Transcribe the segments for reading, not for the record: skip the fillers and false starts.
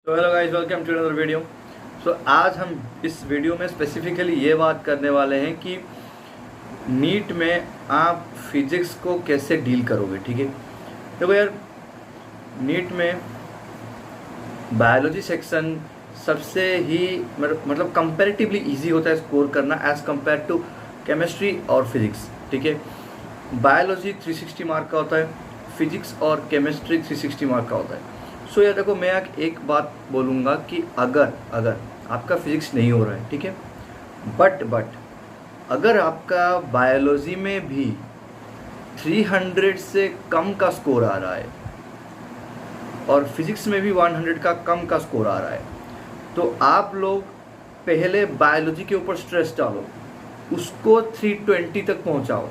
तो hello guys, welcome to another video. आज हम इस वीडियो में स्पेसिफिकली ये बात करने वाले हैं कि नीट में आप फिजिक्स को कैसे डील करोगे। ठीक है, देखो यार, नीट में बायोलॉजी सेक्शन सबसे ही मतलब कंपैरेटिवली इजी होता है स्कोर करना एज़ कम्पेयर टू केमिस्ट्री और फिजिक्स। ठीक है, बायोलॉजी 360 मार्क का होता है, फिजिक्स और केमिस्ट्री 360 मार्क का होता है। यार देखो, मैं एक बात बोलूँगा कि अगर आपका फिजिक्स नहीं हो रहा है, ठीक है, बट अगर आपका बायोलॉजी में भी 300 से कम का स्कोर आ रहा है और फिजिक्स में भी 100 का कम का स्कोर आ रहा है, तो आप लोग पहले बायोलॉजी के ऊपर स्ट्रेस डालो, उसको 320 तक पहुंचाओ,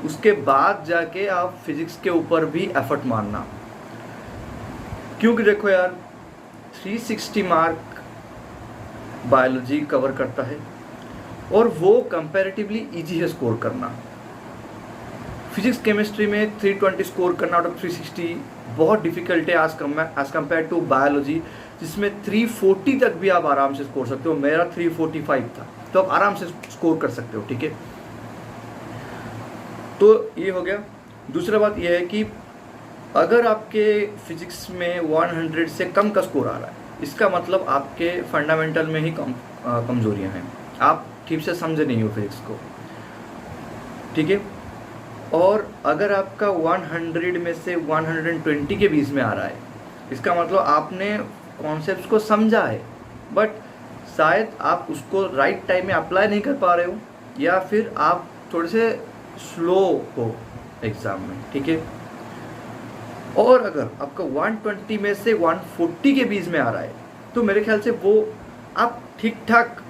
उसके बाद जाके आप फिजिक्स के ऊपर भी एफर्ट मारना। क्योंकि देखो यार, 360 मार्क बायोलॉजी कवर करता है और वो कंपैरेटिवली इजी है स्कोर करना। फिजिक्स केमिस्ट्री में 320 स्कोर करना आउट ऑफ 360 बहुत डिफिकल्ट है एज कम्पेयर टू बायोलॉजी, जिसमें 340 तक भी आप आराम से स्कोर सकते हो। मेरा 345 था, तो आप आराम से स्कोर कर सकते हो। ठीक है, तो ये हो गया। दूसरा बात यह है कि अगर आपके फिजिक्स में 100 से कम का स्कोर आ रहा है, इसका मतलब आपके फंडामेंटल में ही कमजोरियां हैं, आप ठीक से समझे नहीं हो फिजिक्स को। ठीक है, और अगर आपका 100 में से 120 के बीच में आ रहा है, इसका मतलब आपने कॉन्सेप्ट्स को समझा है, बट शायद आप उसको राइट टाइम में अप्लाई नहीं कर पा रहे हो, या फिर आप थोड़े से स्लो हो एग्ज़ाम में। ठीक है, और अगर आपका 120 में से 140 के बीच में आ रहा है, तो मेरे ख्याल से वो आप ठीक ठाक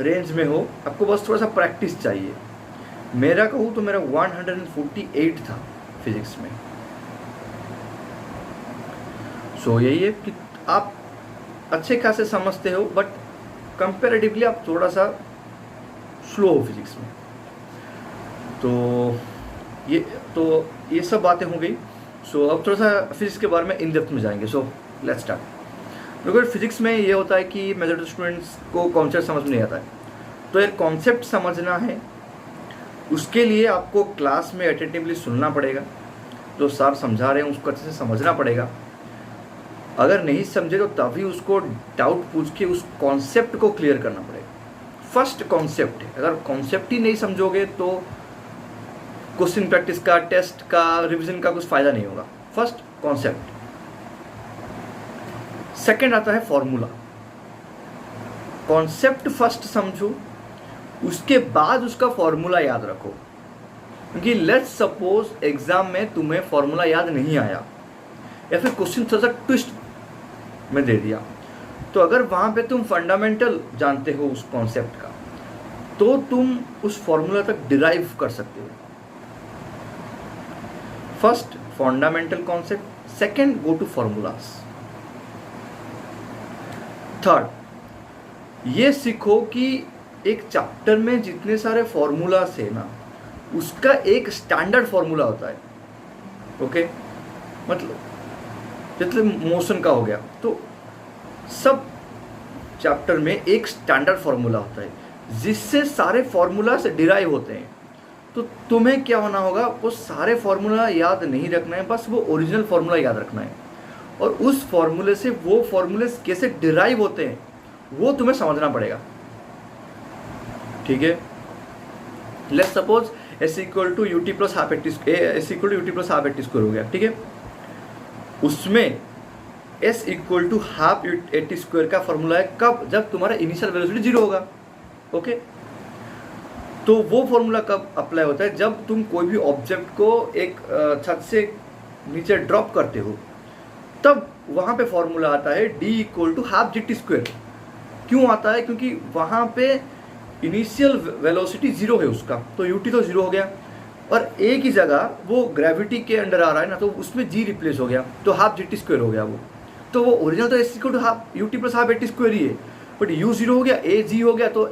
रेंज में हो, आपको बस थोड़ा सा प्रैक्टिस चाहिए। मेरा कहूँ तो मेरा 148 था फिजिक्स में। यही है कि आप अच्छे खासे समझते हो, बट कंपैरेटिवली आप थोड़ा सा स्लो हो फिजिक्स में। तो ये सब बातें हो गई। अब थोड़ा सा फिजिक्स के बारे में इन डेप्थ में जाएंगे। Let's start. देखो, फिजिक्स में ये होता है कि मेजॉरिटी स्टूडेंट्स को कॉन्सेप्ट समझ में नहीं आता है, तो यार कॉन्सेप्ट समझना है, उसके लिए आपको क्लास में अटेंटिवली सुनना पड़ेगा, जो सर समझा रहे हैं उसको अच्छे से समझना पड़ेगा। अगर नहीं समझे तो तभी उसको डाउट पूछ के उस कॉन्सेप्ट को क्लियर करना पड़ेगा। फर्स्ट कॉन्सेप्ट है, अगर कॉन्सेप्ट ही नहीं समझोगे तो क्वेश्चन प्रैक्टिस का, टेस्ट का, रिवीजन का कुछ फायदा नहीं होगा। First concept. सेकंड आता है फॉर्मूला। कॉन्सेप्ट फर्स्ट समझो, उसके बाद उसका फॉर्मूला याद रखो। क्योंकि लेट्स सपोज एग्जाम में तुम्हें फॉर्मूला याद नहीं आया, या फिर क्वेश्चन थोड़ा सा ट्विस्ट में दे दिया, तो अगर वहां पे तुम फंडामेंटल जानते हो उस कॉन्सेप्ट का, तो तुम उस फॉर्मूला तक डिराइव कर सकते हो। First fundamental concept, second go to formulas, third ये सीखो कि एक चैप्टर में जितने सारे फॉर्मूलास है ना, उसका एक स्टैंडर्ड फॉर्मूला होता है। ओके, मतलब जैसे मोशन का हो गया, तो सब चैप्टर में एक स्टैंडर्ड फॉर्मूला होता है जिससे सारे फॉर्मूला से डिराइव होते हैं। तो तुम्हें क्या होना होगा, वो सारे फॉर्मूला याद नहीं रखना है, बस वो ओरिजिनल फॉर्मूला याद रखना है, और उस फॉर्मूले से वो फॉर्मूले कैसे डिराइव होते हैं वो तुम्हें समझना पड़ेगा। ठीक है, let's suppose S equal to UT plus half AT square हो गया। ठीक है, उसमें S equal to half AT square का फॉर्मूला है कब, जब तुम्हारा इनिशियल वेलोसिटी 0 होगा। ओके, तो वो फॉर्मूला कब अप्लाई होता है, जब तुम कोई भी ऑब्जेक्ट को एक छत से नीचे ड्रॉप करते हो, तब वहां पे फॉर्मूला आता है D equal to half GT square. क्यों आता है, क्योंकि वहां पे इनिशियल वेलोसिटी 0 है उसका, तो UT तो 0 हो गया, और एक ही जगह वो ग्रेविटी के अंडर आ रहा है ना, तो उसमें G रिप्लेस हो गया, तो हाफ GT स्क्वायर हो गया वो। तो वो ओरिजिनल तो S equal to half UT plus half AT square ही है, बट U 0 हो गया, A G हो गया, तो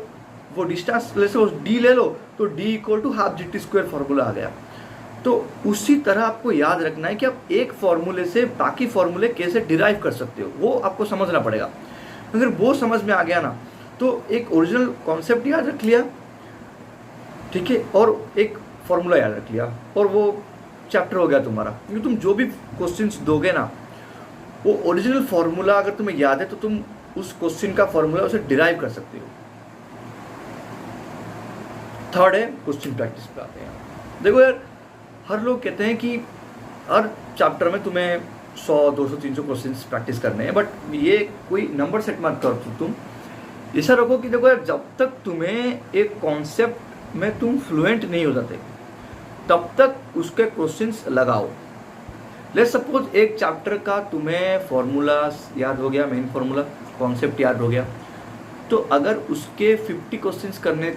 वो डिस्टेंस ले लो, D ले लो, तो D equal to half GT square formula आ गया। तो उसी तरह आपको याद रखना है कि आप एक फॉर्मूले से बाकी फॉर्मूले कैसे डिराइव कर सकते हो, वो आपको समझना पड़ेगा। अगर वो समझ में आ गया ना, तो एक ओरिजिनल कॉन्सेप्ट याद रख लिया, ठीक है, और एक फॉर्मूला याद रख लिया, और वो चैप्टर हो गया तुम्हारा। क्योंकि तुम जो भी क्वेश्चंस दोगे ना, वो ओरिजिनल फॉर्मूला अगर तुम्हें याद है तो तुम उस क्वेश्चन का फॉर्मूला उसे डिराइव कर सकते हो। थर्ड है क्वेश्चन प्रैक्टिस पे आते हैं। देखो यार, हर लोग कहते हैं कि हर चैप्टर में तुम्हें 100, 200, 300 क्वेश्चंस प्रैक्टिस करने हैं, बट ये कोई नंबर सेट मत करो। तुम ऐसा रखो कि देखो यार, जब तक तुम्हें एक कॉन्सेप्ट में तुम फ्लुएंट नहीं हो जाते तब तक उसके क्वेश्चंस लगाओ। लेट्स सपोज एक चैप्टर का तुम्हें फॉर्मूला याद हो गया, मेन फॉर्मूला, कॉन्सेप्ट याद हो गया, तो अगर उसके 50 क्वेश्चंस करने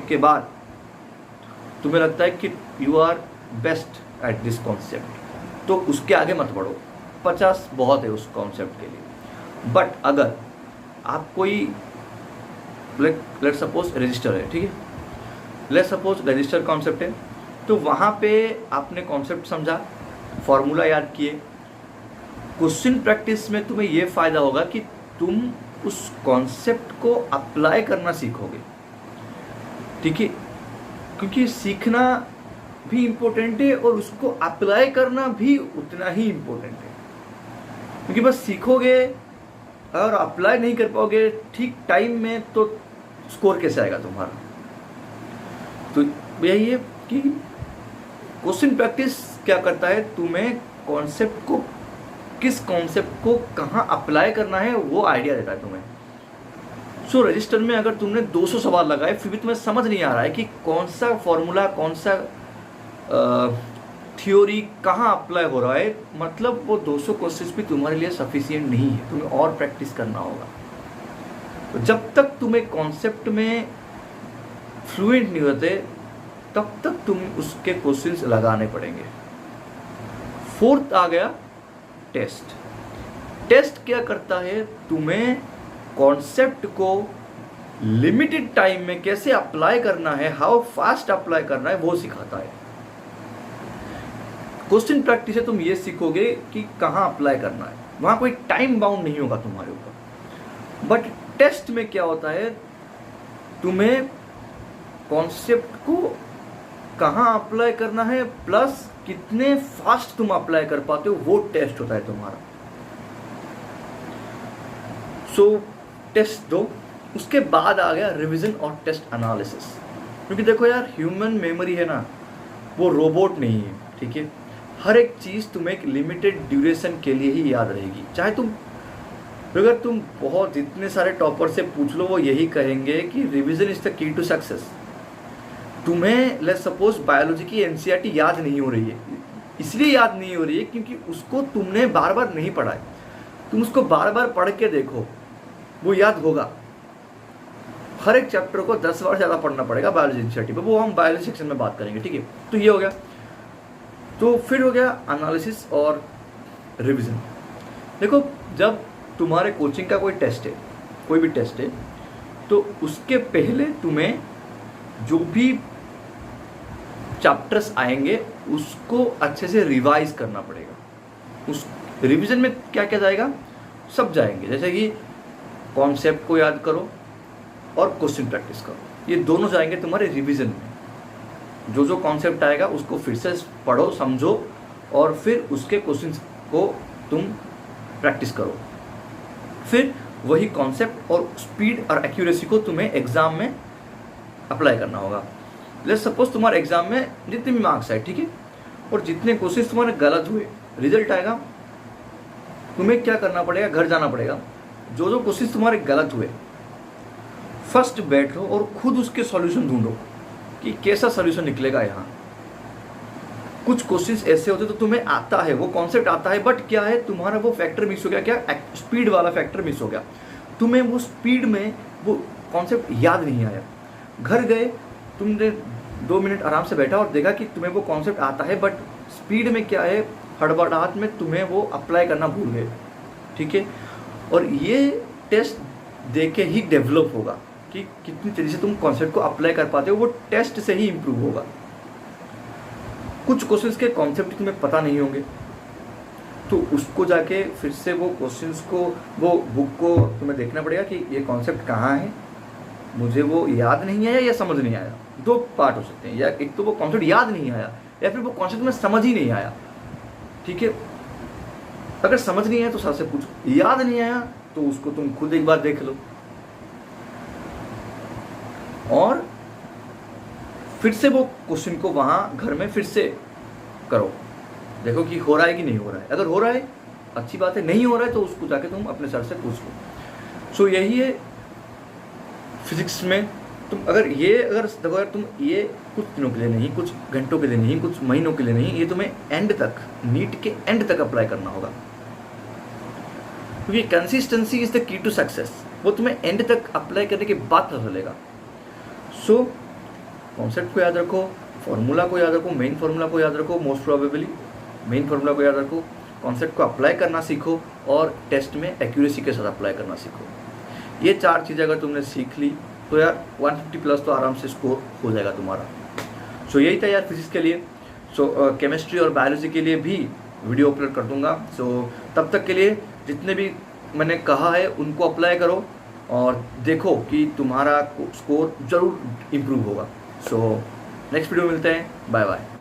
के बाद तुम्हें लगता है कि you are best at this concept, तो उसके आगे मत बढ़ो। 50 बहुत है उस कॉन्सेप्ट के लिए। बट अगर आप कोई लेट सपोज रजिस्टर है, ठीक है, लेट सपोज रजिस्टर कॉन्सेप्ट है, तो वहाँ पे आपने कॉन्सेप्ट समझा, फॉर्मूला याद किए। क्वेश्चन प्रैक्टिस में तुम्हें ये फ़ायदा होगा कि तुम उस कॉन्सेप्ट को अप्लाई करना सीखोगे, ठीक है, क्योंकि सीखना भी इम्पोर्टेंट है और उसको अप्लाई करना भी उतना ही इम्पोर्टेंट है। क्योंकि बस सीखोगे और अप्लाई नहीं कर पाओगे ठीक टाइम में, तो स्कोर कैसे आएगा तुम्हारा। तो यही है कि क्वेश्चन प्रैक्टिस क्या करता है, तुम्हें कॉन्सेप्ट को, किस कॉन्सेप्ट को कहाँ अप्लाई करना है वो आइडिया देता है तुम्हें। सो रजिस्टर में अगर तुमने 200 सवाल लगाए फिर भी तुम्हें समझ नहीं आ रहा है कि कौन सा फॉर्मूला, कौन सा थ्योरी कहाँ अप्लाई हो रहा है, मतलब वो 200 क्वेश्चंस भी तुम्हारे लिए सफिशिएंट नहीं है, तुम्हें और प्रैक्टिस करना होगा। तो जब तक तुम्हें कॉन्सेप्ट में फ्लुएंट नहीं होते तब तक तुम उसके क्वेश्चंस लगाने पड़ेंगे। फोर्थ आ गया टेस्ट। टेस्ट क्या करता है, तुम्हें कॉन्सेप्ट को लिमिटेड टाइम में कैसे अप्लाई करना है, हाउ फास्ट अप्लाई करना है, वो सिखाता है। क्वेश्चन प्रैक्टिस है, तुम ये सीखोगे कि कहाँ अप्लाई करना है, वहाँ कोई टाइम बाउंड नहीं होगा तुम्हारे ऊपर। बट टेस्ट में क्या होता है, तुम्हें कॉन्सेप्ट को कहाँ अप्लाई करना है प्लस कितने फास्ट तुम अप्लाई कर पाते हो, वो टेस्ट होता है तुम्हारा। सो टेस्ट दो, उसके बाद आ गया रिवीजन और टेस्ट एनालिसिस। क्योंकि देखो यार, ह्यूमन मेमोरी है ना, वो रोबोट नहीं है, ठीक है। हर एक चीज़ तुम्हें एक लिमिटेड ड्यूरेशन के लिए ही याद रहेगी। चाहे तुम, अगर तुम बहुत जितने सारे टॉपर से पूछ लो, वो यही कहेंगे कि revision is the key to success. तुम्हें लेट्स सपोज बायोलॉजी की एनसीईआरटी याद नहीं हो रही है, इसलिए याद नहीं हो रही है क्योंकि उसको तुमने बार बार नहीं पढ़ा है। तुम उसको बार बार पढ़ के देखो, वो याद होगा। हर एक चैप्टर को 10 बार ज़्यादा पढ़ना पड़ेगा बायोलॉजी एनसीईआरटी पे, वो हम बायोलॉजी सेक्शन में बात करेंगे, ठीक है। तो ये हो गया। तो फिर हो गया एनालिसिस और रिवीजन। देखो, जब तुम्हारे कोचिंग का कोई टेस्ट है, कोई भी टेस्ट है, तो उसके पहले तुम्हें जो भी चैप्टर्स आएंगे उसको अच्छे से रिवाइज करना पड़ेगा। उस रिवीजन में क्या क्या जाएगा, सब जाएंगे। जैसे कि कॉन्सेप्ट को याद करो और क्वेश्चन प्रैक्टिस करो, ये दोनों जाएंगे तुम्हारे रिवीजन में। जो जो कॉन्सेप्ट आएगा उसको फिर से पढ़ो, समझो, और फिर उसके क्वेश्चंस को तुम प्रैक्टिस करो। फिर वही कॉन्सेप्ट और स्पीड और एक्यूरेसी को तुम्हें एग्जाम में अप्लाई करना होगा। लेट्स सपोज तुम्हारे एग्जाम में जितने भी मार्क्स आए, ठीक है, और जितने क्वेश्चंस तुम्हारे गलत हुए, रिजल्ट आएगा, तुम्हें क्या करना पड़ेगा, घर जाना पड़ेगा। जो जो क्वेश्चंस तुम्हारे गलत हुए, फर्स्ट बैठो और खुद उसके सॉल्यूशन ढूंढो कि कैसा सॉल्यूशन निकलेगा यहाँ। कुछ क्वेश्चंस ऐसे होते तो तुम्हें आता है, वो कॉन्सेप्ट आता है, बट क्या है, तुम्हारा वो फैक्टर मिस हो गया, क्या, स्पीड वाला फैक्टर मिस हो गया। तुम्हें वो स्पीड में वो कॉन्सेप्ट याद नहीं आया। घर गए, तुमने 2 मिनट आराम से बैठा और देखा कि तुम्हें वो कॉन्सेप्ट आता है, बट स्पीड में क्या है, हड़बड़ाहट में तुम्हें वो अप्लाई करना भूल गए, ठीक है। और ये टेस्ट देके ही डेवलप होगा कि कितनी तेज़ी से तुम कॉन्सेप्ट को अप्लाई कर पाते हो, वो टेस्ट से ही इम्प्रूव होगा। कुछ क्वेश्चंस के कॉन्सेप्ट तुम्हें पता नहीं होंगे, तो उसको जाके फिर से वो क्वेश्चंस को, वो बुक को तुम्हें देखना पड़ेगा कि ये कॉन्सेप्ट कहाँ है, मुझे वो याद नहीं आया या समझ नहीं आया। दो पार्ट हो सकते हैं, या एक तो वो कॉन्सेप्ट याद नहीं आया या फिर वो कॉन्सेप्ट में समझ ही नहीं आया। ठीक है, अगर समझ नहीं आया तो सर से पूछो, याद नहीं आया तो उसको तुम खुद एक बार देख लो और फिर से वो क्वेश्चन को वहां घर में फिर से करो, देखो कि हो रहा है कि नहीं हो रहा है। अगर हो रहा है अच्छी बात है, नहीं हो रहा है तो उसको जाके तुम अपने सर से पूछ लो। सो यही है फिजिक्स में। तुम अगर तुम ये कुछ दिनों के लिए नहीं, कुछ घंटों के लिए नहीं, कुछ महीनों के लिए नहीं, ये तुम्हें एंड तक, नीट के एंड तक अप्लाई करना होगा, क्योंकि consistency is the key to success. वो तुम्हें एंड तक अप्लाई करने के बाद पता चलेगा। सो कॉन्सेप्ट को याद रखो, फॉर्मूला को याद रखो, मेन फॉर्मूला को याद रखो, मोस्ट प्रोबेबली मेन फॉर्मूला को याद रखो, कॉन्सेप्ट को अप्लाई करना सीखो और टेस्ट में एक्यूरेसी के साथ अप्लाई करना सीखो। ये 4 चीज़ें अगर तुमने सीख ली तो यार 150 प्लस तो आराम से स्कोर हो जाएगा तुम्हारा। सो यही था यार फिजिक्स के लिए। सो केमिस्ट्री और बायोलॉजी के लिए भी वीडियो अपलोड कर दूंगा। सो तब तक के लिए जितने भी मैंने कहा है उनको अप्लाई करो और देखो कि तुम्हारा स्कोर ज़रूर इम्प्रूव होगा। सो नेक्स्ट वीडियो में मिलते हैं, बाय बाय।